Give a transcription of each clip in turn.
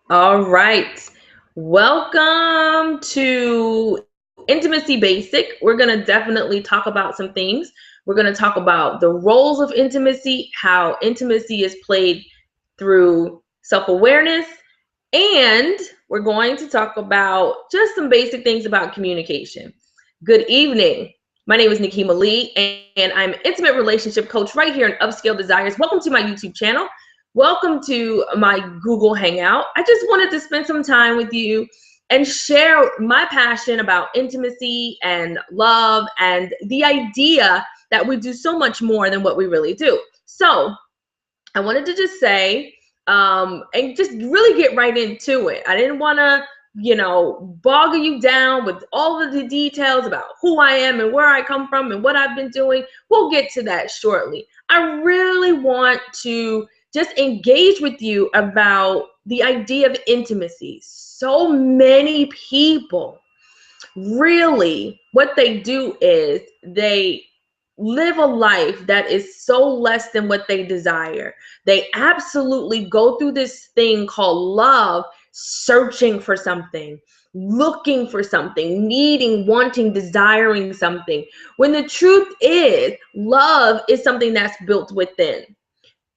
All right. Welcome to Intimacy Basic. We're going to definitely talk about some things. We're going to talk about the roles of intimacy, how intimacy is played through self awareness, and we're going to talk about just some basic things about communication. Good evening. My name is Nikema Lee, and I'm an intimate relationship coach right here in Upscale Desires. Welcome to my YouTube channel. Welcome to my Google Hangout. I just wanted to spend some time with you and share my passion about intimacy and love and the idea that we do so much more than what we really do. So I wanted to just say, and just really get right into it. I didn't want to, boggle you down with all of the details about who I am and where I come from and what I've been doing. We'll get to that shortly. I really want to just engage with you about the idea of intimacy. So many people really, what they do is they live a life that is so less than what they desire. They absolutely go through this thing called love, searching for something, looking for something, needing, wanting, desiring something. When the truth is, love is something that's built within.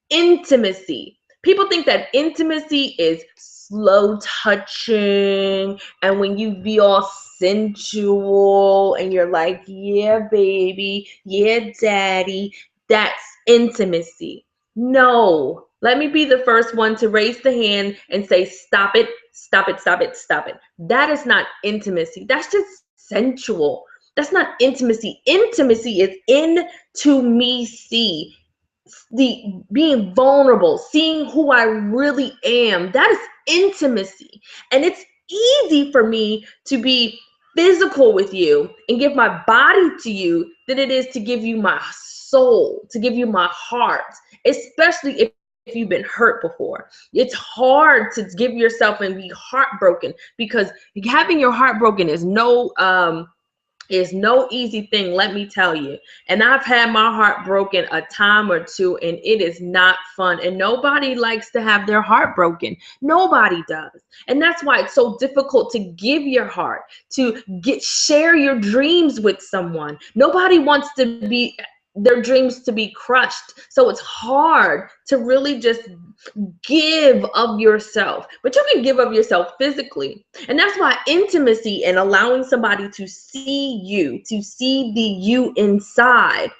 Intimacy. People think that intimacy is slow touching, and when you be all sensual and you're like, yeah, baby, yeah, daddy, that's intimacy. No, let me be the first one to raise the hand and say, stop it, stop it, stop it, stop it. That is not intimacy. That's just sensual. That's not intimacy. Intimacy is into me see the being vulnerable, seeing who I really am. That is intimacy. And it's easy for me to be physical with you and give my body to you than it is to give you my soul, to give you my heart, especially if you've been hurt before. It's hard to give yourself and be heartbroken, because having your heart broken is no easy thing, let me tell you. And I've had my heart broken a time or two, and it is not fun. And nobody likes to have their heart broken. Nobody does. And that's why it's so difficult to give your heart, to share your dreams with someone. Nobody wants to be their dreams to be crushed. So it's hard to really just give of yourself, but you can give of yourself physically. And that's why intimacy and allowing somebody to see you, to see the you inside,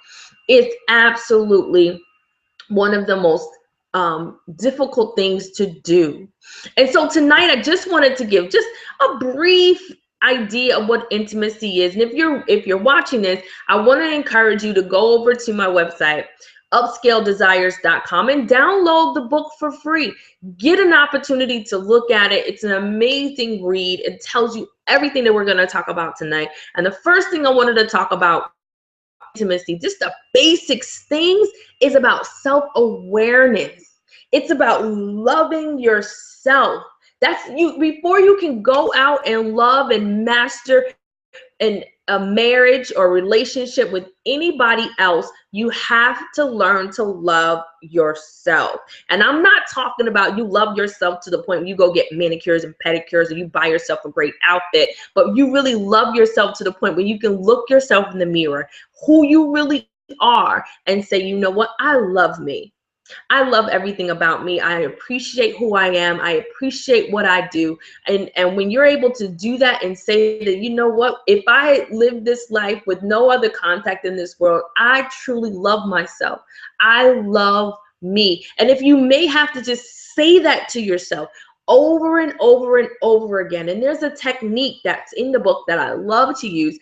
is absolutely one of the most difficult things to do. And so tonight I just wanted to give just a brief idea of what intimacy is. And if you're watching this, I want to encourage you to go over to my website, upscaledesires.com, and download the book for free. Get an opportunity to look at it. It's an amazing read. It tells you everything that we're going to talk about tonight. And the first thing I wanted to talk about intimacy, just the basics things, is about self-awareness. It's about loving yourself. That's you. Before you can go out and love and master in a marriage or relationship with anybody else, you have to learn to love yourself. And I'm not talking about you love yourself to the point where you go get manicures and pedicures and you buy yourself a great outfit, but you really love yourself to the point where you can look yourself in the mirror, who you really are, and say, you know what, I love me. I love everything about me. I appreciate who I am. I appreciate what I do. And when you're able to do that and say that, you know what, if I live this life with no other contact in this world, I truly love myself. I love me. And if you may have to just say that to yourself over and over and over again. And there's a technique that's in the book that I love to use.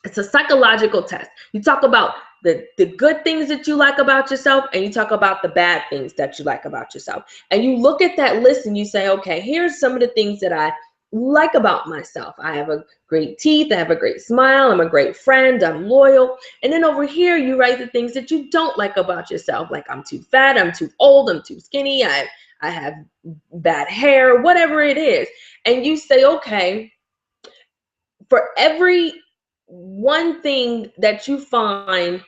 It's a psychological test. You talk about the good things that you like about yourself, and you talk about the bad things that you like about yourself. And you look at that list and you say, okay, here's some of the things that I like about myself. I have a great teeth. I have a great smile. I'm a great friend. I'm loyal. And then over here, you write the things that you don't like about yourself. Like, I'm too fat. I'm too old. I'm too skinny. I have bad hair, whatever it is. And you say, okay, for every one thing that you find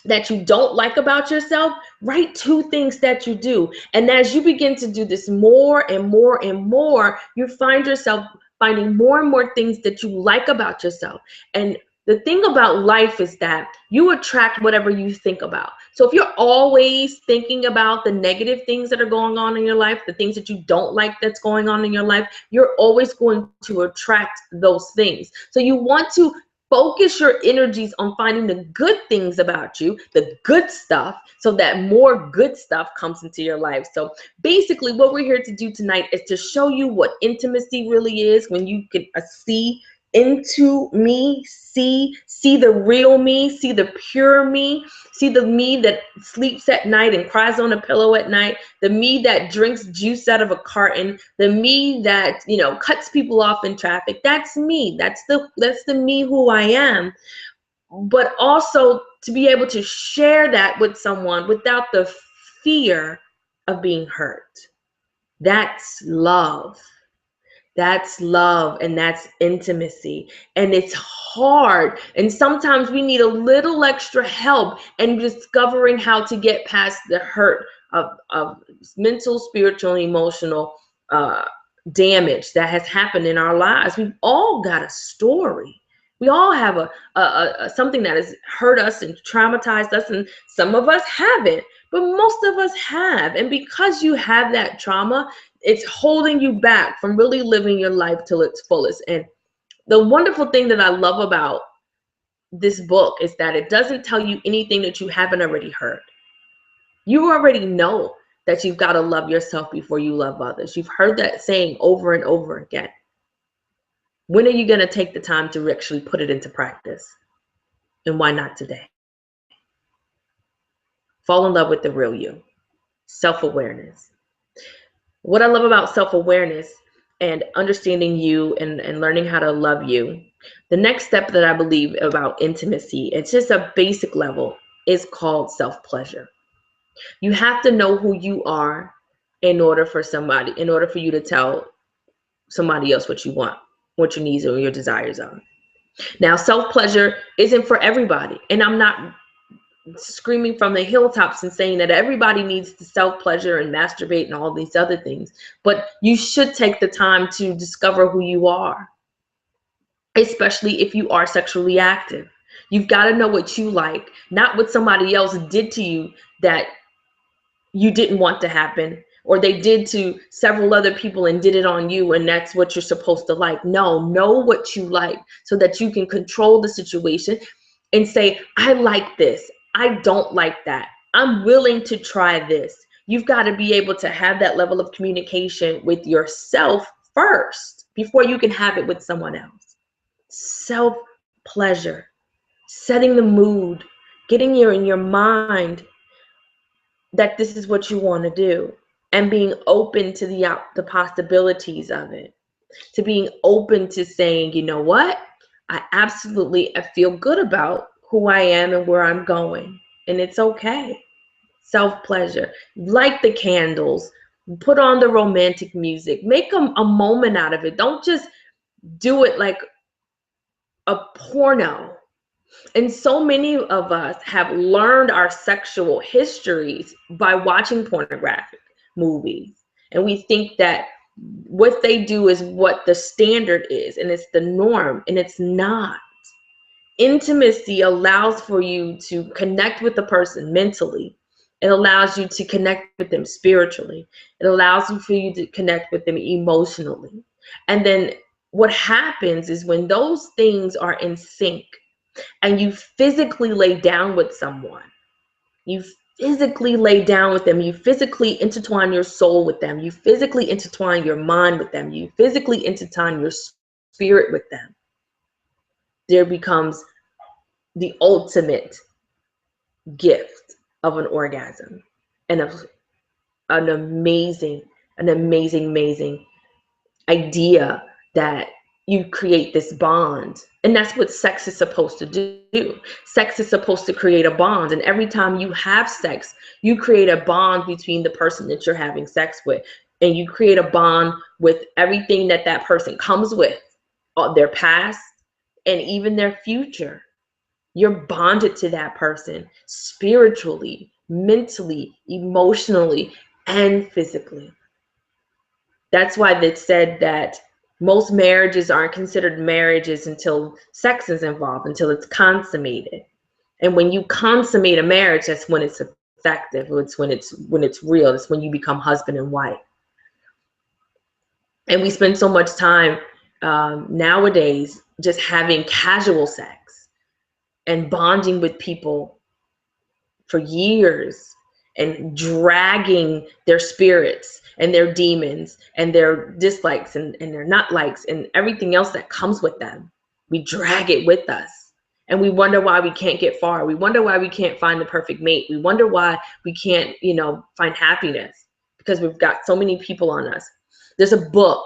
that you don't like about yourself, write 2 things that you do. And as you begin to do this more and more and more, you find yourself finding more and more things that you like about yourself. And the thing about life is that you attract whatever you think about. So if you're always thinking about the negative things that are going on in your life, the things that you don't like that's going on in your life, you're always going to attract those things. So you want to focus your energies on finding the good things about you, the good stuff, so that more good stuff comes into your life. So basically what we're here to do tonight is to show you what intimacy really is, when you can see into me, see the real me, see the pure me, see the me that sleeps at night and cries on a pillow at night, the me that drinks juice out of a carton, the me that, you know, cuts people off in traffic. That's me. That's the me who I am. But also to be able to share that with someone without the fear of being hurt. That's love. That's love, and that's intimacy. And it's hard. And sometimes we need a little extra help in discovering how to get past the hurt of mental, spiritual, and emotional damage that has happened in our lives. We've all got a story. We all have a something that has hurt us and traumatized us, and some of us haven't, but most of us have. And because you have that trauma, it's holding you back from really living your life till its fullest. And the wonderful thing that I love about this book is that it doesn't tell you anything that you haven't already heard. You already know that you've got to love yourself before you love others. You've heard that saying over and over again. When are you going to take the time to actually put it into practice? And why not today? Fall in love with the real you. Self-awareness. What I love about self-awareness and understanding you and learning how to love you, the next step that I believe about intimacy, it's just a basic level, is called self-pleasure. You have to know who you are in order for you to tell somebody else what you want, what your needs or your desires are. Now, self-pleasure isn't for everybody. And I'm not screaming from the hilltops and saying that everybody needs to self-pleasure and masturbate and all these other things, but you should take the time to discover who you are, especially if you are sexually active. You've got to know what you like, not what somebody else did to you that you didn't want to happen, or they did to several other people and did it on you, and that's what you're supposed to like. No, know what you like so that you can control the situation and say, I like this. I don't like that. I'm willing to try this. You've got to be able to have that level of communication with yourself first before you can have it with someone else. Self-pleasure, setting the mood, getting in your mind that this is what you want to do, and being open to the possibilities of it, to being open to saying, you know what, I feel good about who I am and where I'm going, and it's okay. Self-pleasure. Light the candles, put on the romantic music, make a moment out of it. Don't just do it like a porno. And so many of us have learned our sexual histories by watching pornographic movies, and we think that what they do is what the standard is, and it's the norm, and it's not. Intimacy allows for you to connect with the person mentally. It allows you to connect with them spiritually. It allows you for you to connect with them emotionally. And then what happens is when those things are in sync and you physically lay down with someone, you physically lay down with them, you physically intertwine your soul with them, you physically intertwine your mind with them, you physically intertwine your spirit with them, there becomes the ultimate gift of an orgasm and an amazing idea that you create this bond. And that's what sex is supposed to do. Sex is supposed to create a bond. And every time you have sex, you create a bond between the person that you're having sex with. And you create a bond with everything that that person comes with, their past and even their future. You're bonded to that person spiritually, mentally, emotionally, and physically. That's why they said that most marriages aren't considered marriages until sex is involved, until it's consummated. And when you consummate a marriage, that's when it's effective. It's when it's real. It's when you become husband and wife. And we spend so much time nowadays just having casual sex and bonding with people for years and dragging their spirits and their demons and their dislikes and their not likes and everything else that comes with them. We drag it with us. And we wonder why we can't get far. We wonder why we can't find the perfect mate. We wonder why we can't, find happiness, because we've got so many people on us. There's a book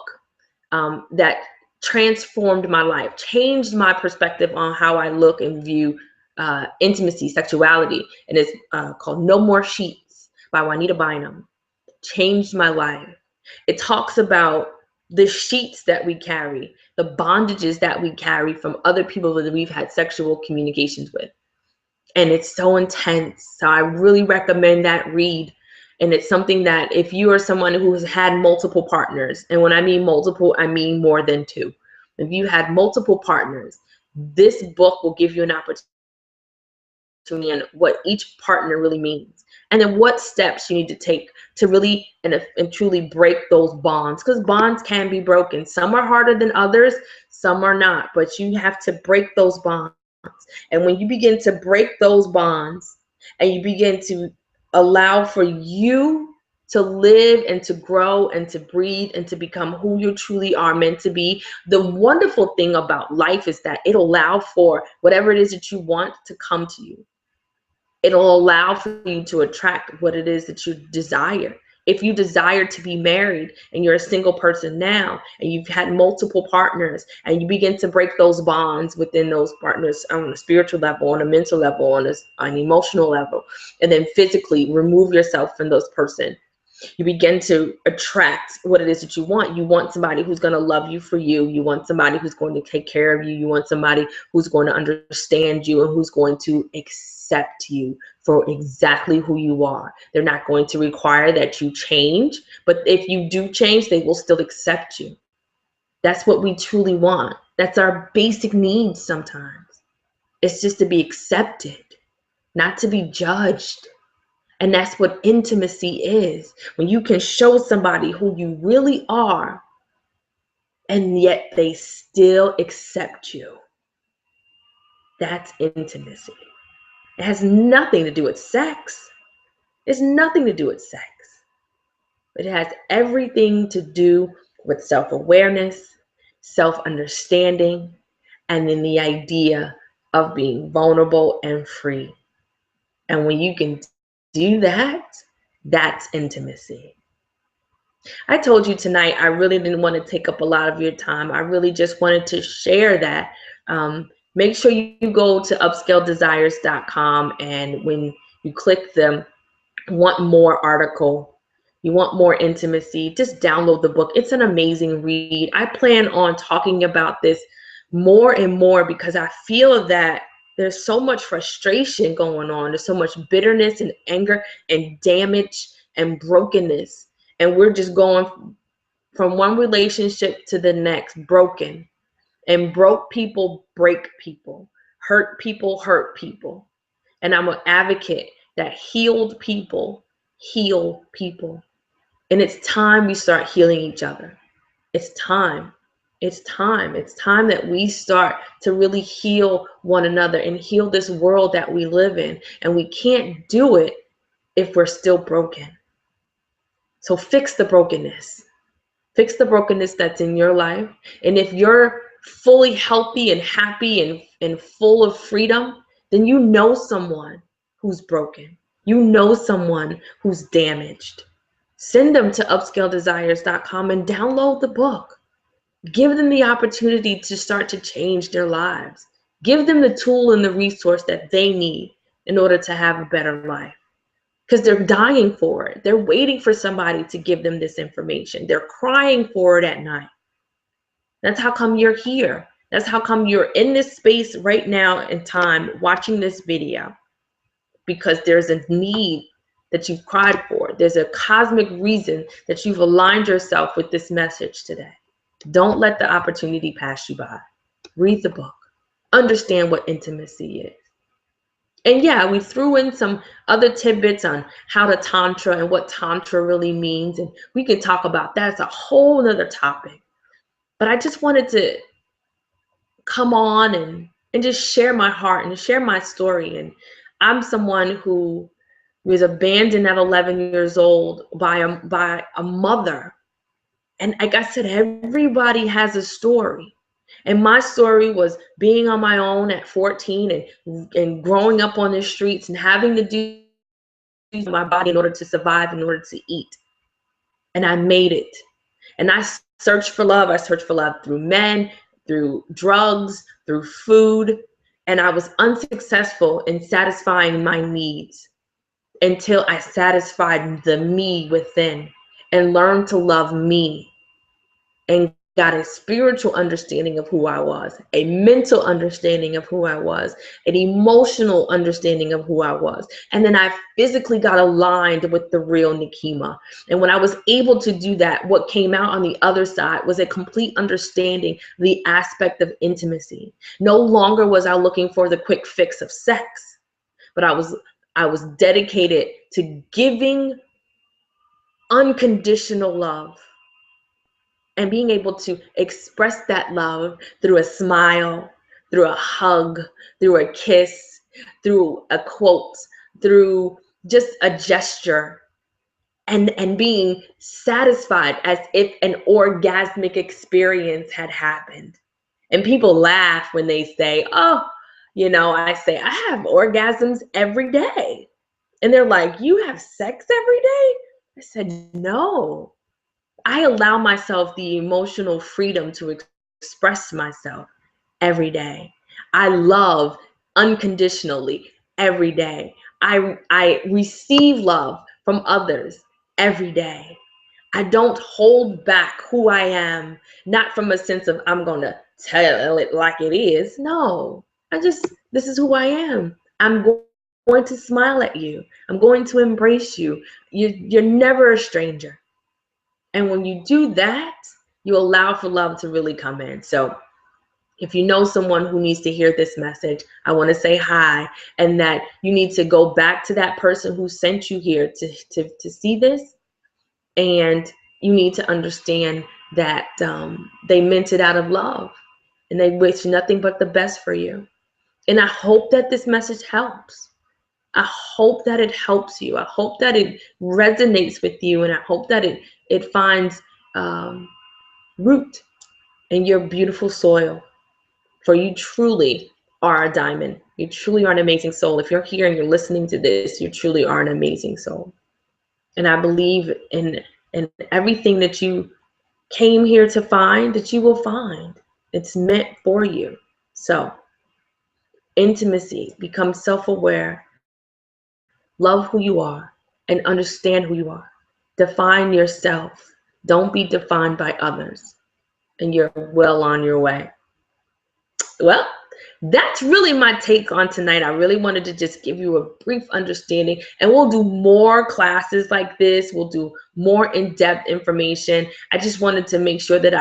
that transformed my life, changed my perspective on how I look and view intimacy, sexuality, and it's called No More Sheets by Juanita Bynum. Changed my life. It talks about the sheets that we carry, the bondages that we carry from other people that we've had sexual communications with. And it's so intense. So I really recommend that read. And it's something that if you are someone who has had multiple partners, and when I mean multiple, I mean more than two. If you had multiple partners, this book will give you an opportunity on what each partner really means, and then what steps you need to take to really and truly break those bonds, because bonds can be broken. Some are harder than others, some are not, but you have to break those bonds. And when you begin to break those bonds and you begin to allow for you to live and to grow and to breathe and to become who you truly are meant to be, the wonderful thing about life is that it'll allow for whatever it is that you want to come to you. It'll allow for you to attract what it is that you desire. If you desire to be married and you're a single person now and you've had multiple partners and you begin to break those bonds within those partners on a spiritual level, on a mental level, on an emotional level, and then physically remove yourself from those person, you begin to attract what it is that you want. You want somebody who's going to love you for you. You want somebody who's going to take care of you. You want somebody who's going to understand you and who's going to accept you for exactly who you are. They're not going to require that you change, but if you do change, they will still accept you. That's what we truly want. That's our basic needs sometimes. It's just to be accepted, not to be judged. And that's what intimacy is. When you can show somebody who you really are, and yet they still accept you. That's intimacy. It has nothing to do with sex. It's nothing to do with sex. It has everything to do with self-awareness, self-understanding, and then the idea of being vulnerable and free. And when you can do that, that's intimacy. I told you tonight, I really didn't want to take up a lot of your time. I really just wanted to share that. Make sure you go to upscaledesires.com, and when you click the want more article, you want more intimacy, just download the book. It's an amazing read. I plan on talking about this more and more because I feel that there's so much frustration going on. There's so much bitterness and anger and damage and brokenness. And we're just going from one relationship to the next broken. And broke people break people. Hurt people hurt people. And I'm an advocate that healed people heal people. And it's time we start healing each other. It's time. It's time. It's time that we start to really heal one another and heal this world that we live in. And we can't do it if we're still broken. So fix the brokenness. Fix the brokenness that's in your life. And if you're fully healthy and happy and full of freedom, then you know someone who's broken. You know someone who's damaged. Send them to upscaledesires.com and download the book. Give them the opportunity to start to change their lives. Give them the tool and the resource that they need in order to have a better life. Because they're dying for it. They're waiting for somebody to give them this information. They're crying for it at night. That's how come you're here. That's how come you're in this space right now in time watching this video, because there's a need that you've cried for. There's a cosmic reason that you've aligned yourself with this message today. Don't let the opportunity pass you by. Read the book. Understand what intimacy is. And yeah, we threw in some other tidbits on how to Tantra and what Tantra really means. And we can talk about that. It's a whole nother topic. But I just wanted to come on and just share my heart and share my story. And I'm someone who was abandoned at 11 years old by a mother. And like I said, everybody has a story. And my story was being on my own at 14 and growing up on the streets and having to do my body in order to survive, in order to eat. And I made it. And I searched for love. I searched for love through men, through drugs, through food. And I was unsuccessful in satisfying my needs until I satisfied the me within and learned to love me and got a spiritual understanding of who I was, a mental understanding of who I was, an emotional understanding of who I was. And then I physically got aligned with the real Nekima. And when I was able to do that, what came out on the other side was a complete understanding of the aspect of intimacy. No longer was I looking for the quick fix of sex, but I was dedicated to giving unconditional love and being able to express that love through a smile, through a hug, through a kiss, through a quote, through just a gesture, and being satisfied as if an orgasmic experience had happened. And people laugh when they say, oh, I say, I have orgasms every day. And they're like, you have sex every day? I said, no. I allow myself the emotional freedom to express myself every day. I love unconditionally every day. I receive love from others every day. I don't hold back who I am, not from a sense of I'm going to tell it like it is. No, this is who I am. I'm going to smile at you. I'm going to embrace you. You're never a stranger. And when you do that, you allow for love to really come in. So if you know someone who needs to hear this message, I want to say hi, and that you need to go back to that person who sent you here to see this. And you need to understand that they meant it out of love and they wish nothing but the best for you. And I hope that this message helps. I hope that it helps you. I hope that it resonates with you. And I hope that it finds root in your beautiful soil. For you truly are a diamond. You truly are an amazing soul. If you're here and you're listening to this, you truly are an amazing soul. And I believe in everything that you came here to find, that you will find. It's meant for you. So, intimacy, become self-aware, love who you are, and understand who you are. Define yourself. Don't be defined by others. And you're well on your way. Well, that's really my take on tonight. I really wanted to just give you a brief understanding, and we'll do more classes like this. We'll do more in-depth information. I just wanted to make sure that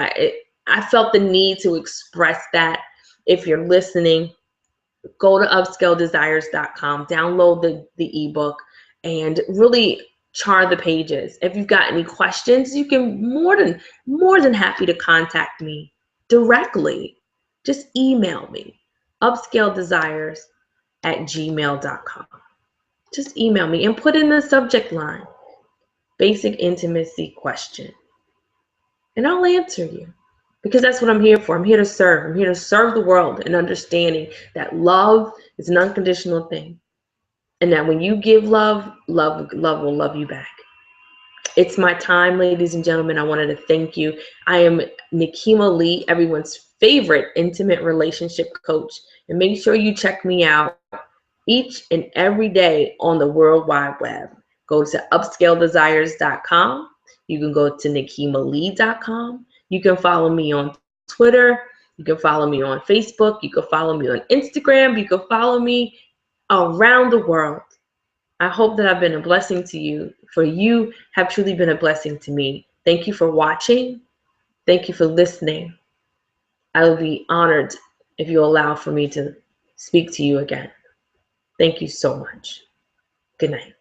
I felt the need to express that. If you're listening, go to upscaledesires.com, download the ebook, and really char the pages. If you've got any questions, you can more than happy to contact me directly. Just email me, upscaledesires@gmail.com. Just email me and put in the subject line, basic intimacy question. And I'll answer you, because that's what I'm here for. I'm here to serve. I'm here to serve the world in understanding that love is an unconditional thing. And that when you give love, love will love you back. It's my time, ladies and gentlemen. I wanted to thank you. I am Nekima Lee, everyone's favorite intimate relationship coach. And make sure you check me out each and every day on the World Wide Web. Go to upscaledesires.com. You can go to nekimalee.com. You can follow me on Twitter, You can follow me on Facebook. You can follow me on Instagram. You can follow me around the world. I hope that I've been a blessing to you, for you have truly been a blessing to me. Thank you for watching. Thank you for listening. I will be honored if you allow for me to speak to you again. Thank you so much. Good night.